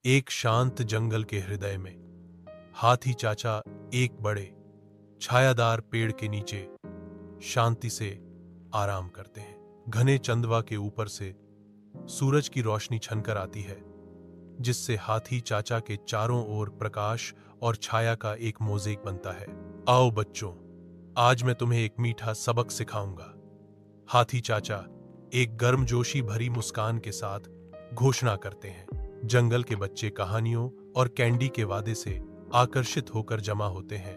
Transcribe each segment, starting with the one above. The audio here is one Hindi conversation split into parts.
एक शांत जंगल के हृदय में हाथी चाचा एक बड़े छायादार पेड़ के नीचे शांति से आराम करते हैं। घने चंदवा के ऊपर से सूरज की रोशनी छनकर आती है, जिससे हाथी चाचा के चारों ओर प्रकाश और छाया का एक मोज़ेक बनता है। आओ बच्चों, आज मैं तुम्हें एक मीठा सबक सिखाऊंगा। हाथी चाचा एक गर्मजोशी भरी मुस्कान के साथ घोषणा करते हैं। जंगल के बच्चे कहानियों और कैंडी के वादे से आकर्षित होकर जमा होते हैं।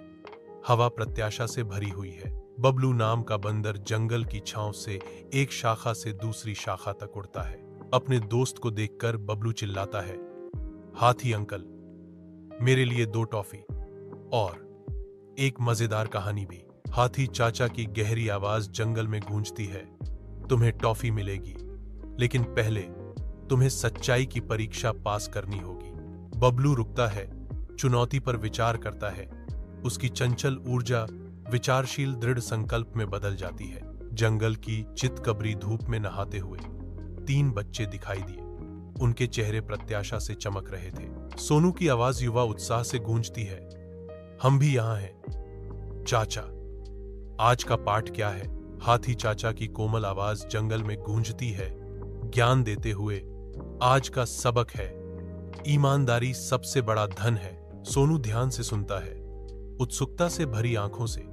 हवा प्रत्याशा से भरी हुई है। बबलू नाम का बंदर जंगल की छांव से एक शाखा से दूसरी शाखा तक उड़ता है। अपने दोस्त को देखकर बबलू चिल्लाता है, हाथी अंकल, मेरे लिए 2 टॉफी और एक मजेदार कहानी भी। हाथी चाचा की गहरी आवाज जंगल में गूंजती है, तुम्हें टॉफी मिलेगी, लेकिन पहले तुम्हें सच्चाई की परीक्षा पास करनी होगी। बबलू रुकता है, चुनौती पर विचार करता है। उसकी चंचल ऊर्जा विचारशील दृढ़ संकल्प में बदल जाती है। जंगल की चितकबरी धूप में नहाते हुए 3 बच्चे दिखाई दिए। उनके चेहरे प्रत्याशा से चमक रहे थे। सोनू की आवाज युवा उत्साह से गूंजती है, हम भी यहां हैं चाचा, आज का पाठ क्या है? हाथी चाचा की कोमल आवाज जंगल में गूंजती है, ज्ञान देते हुए, आज का सबक है, ईमानदारी सबसे बड़ा धन है। सोनू ध्यान से सुनता है, उत्सुकता से भरी आंखों से,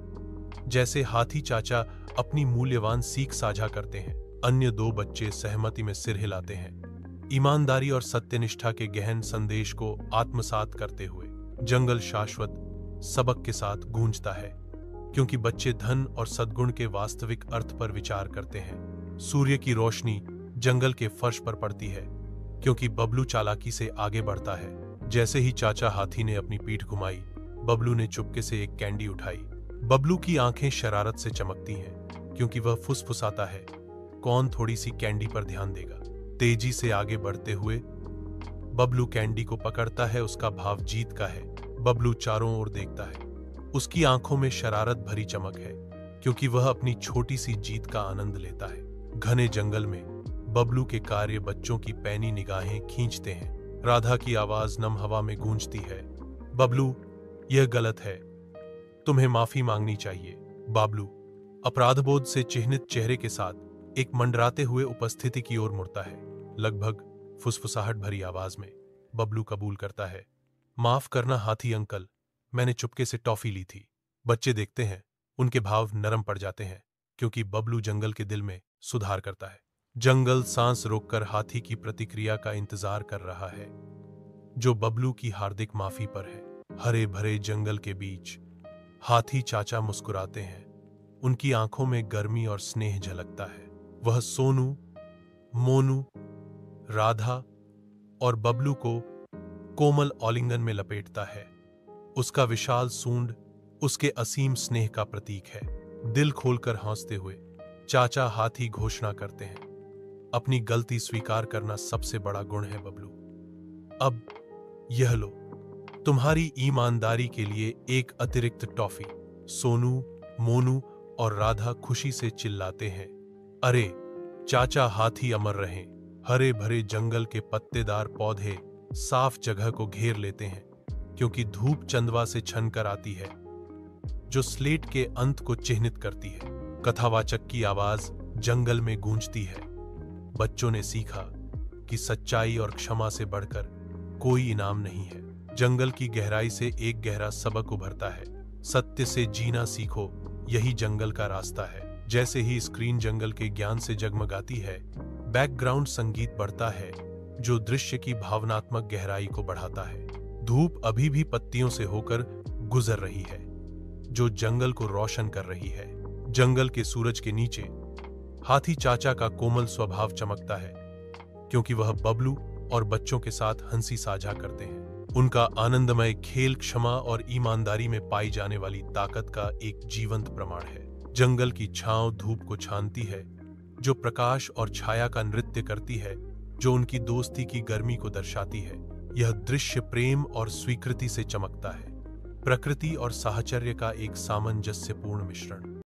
जैसे हाथी चाचा अपनी मूल्यवान सीख साझा करते हैं। अन्य 2 बच्चे सहमति में सिर हिलाते हैं, ईमानदारी और सत्यनिष्ठा के गहन संदेश को आत्मसात करते हुए। जंगल शाश्वत सबक के साथ गूंजता है, क्योंकि बच्चे धन और सद्गुण के वास्तविक अर्थ पर विचार करते हैं। सूर्य की रोशनी जंगल के फर्श पर पड़ती है, क्योंकि बबलू चालाकी से आगे बढ़ता है। जैसे ही चाचा हाथी ने अपनी पीठ घुमाई, बबलू ने चुपके से एक कैंडी उठाई। बबलू की आंखें शरारत से चमकती हैं, क्योंकि वह फुसफुसाता है, कौन थोड़ी सी कैंडी पर ध्यान देगा। तेजी से आगे बढ़ते हुए बबलू कैंडी को पकड़ता है। उसका भाव जीत का है। बबलू चारों ओर देखता है। उसकी आंखों में शरारत भरी चमक है, क्योंकि वह अपनी छोटी सी जीत का आनंद लेता है। घने जंगल में बबलू के कार्य बच्चों की पैनी निगाहें खींचते हैं। राधा की आवाज नम हवा में गूंजती है, बबलू, यह गलत है, तुम्हें माफी मांगनी चाहिए। बाबलू अपराधबोध से चिह्नित चेहरे के साथ एक मंडराते हुए उपस्थिति की ओर मुड़ता है। लगभग फुसफुसाहट भरी आवाज में बबलू कबूल करता है, माफ करना हाथी अंकल, मैंने चुपके से टॉफी ली थी। बच्चे देखते हैं, उनके भाव नरम पड़ जाते हैं, क्योंकि बबलू जंगल के दिल में सुधार करता है। जंगल सांस रोककर हाथी की प्रतिक्रिया का इंतजार कर रहा है, जो बबलू की हार्दिक माफी पर है। हरे भरे जंगल के बीच हाथी चाचा मुस्कुराते हैं। उनकी आंखों में गर्मी और स्नेह झलकता है। वह सोनू, मोनू, राधा और बबलू को कोमल आलिंगन में लपेटता है। उसका विशाल सूंड उसके असीम स्नेह का प्रतीक है। दिल खोलकर हंसते हुए चाचा हाथी घोषणा करते हैं, अपनी गलती स्वीकार करना सबसे बड़ा गुण है बबलू। अब यह लो, तुम्हारी ईमानदारी के लिए एक अतिरिक्त टॉफी। सोनू, मोनू और राधा खुशी से चिल्लाते हैं, अरे चाचा हाथी अमर रहें। हरे भरे जंगल के पत्तेदार पौधे साफ जगह को घेर लेते हैं, क्योंकि धूप चंदवा से छनकर आती है, जो स्लेट के अंत को चिह्नित करती है। कथावाचक की आवाज जंगल में गूंजती है, बच्चों ने सीखा कि सच्चाई और क्षमा से बढ़कर कोई इनाम नहीं है। जंगल की गहराई से एक गहरा सबक उभरता है, सत्य से जीना सीखो, यही जंगल का रास्ता है। जैसे ही स्क्रीन जंगल के ज्ञान से जगमगाती है, बैकग्राउंड संगीत बढ़ता है, जो दृश्य की भावनात्मक गहराई को बढ़ाता है। धूप अभी भी पत्तियों से होकर गुजर रही है, जो जंगल को रोशन कर रही है। जंगल के सूरज के नीचे हाथी चाचा का कोमल स्वभाव चमकता है, क्योंकि वह बबलू और बच्चों के साथ हंसी साझा करते हैं। उनका आनंदमय खेल क्षमा और ईमानदारी में पाई जाने वाली ताकत का एक जीवंत प्रमाण है। जंगल की छांव धूप को छानती है, जो प्रकाश और छाया का नृत्य करती है, जो उनकी दोस्ती की गर्मी को दर्शाती है। यह दृश्य प्रेम और स्वीकृति से चमकता है, प्रकृति और साहचर्य का एक सामंजस्यपूर्ण मिश्रण।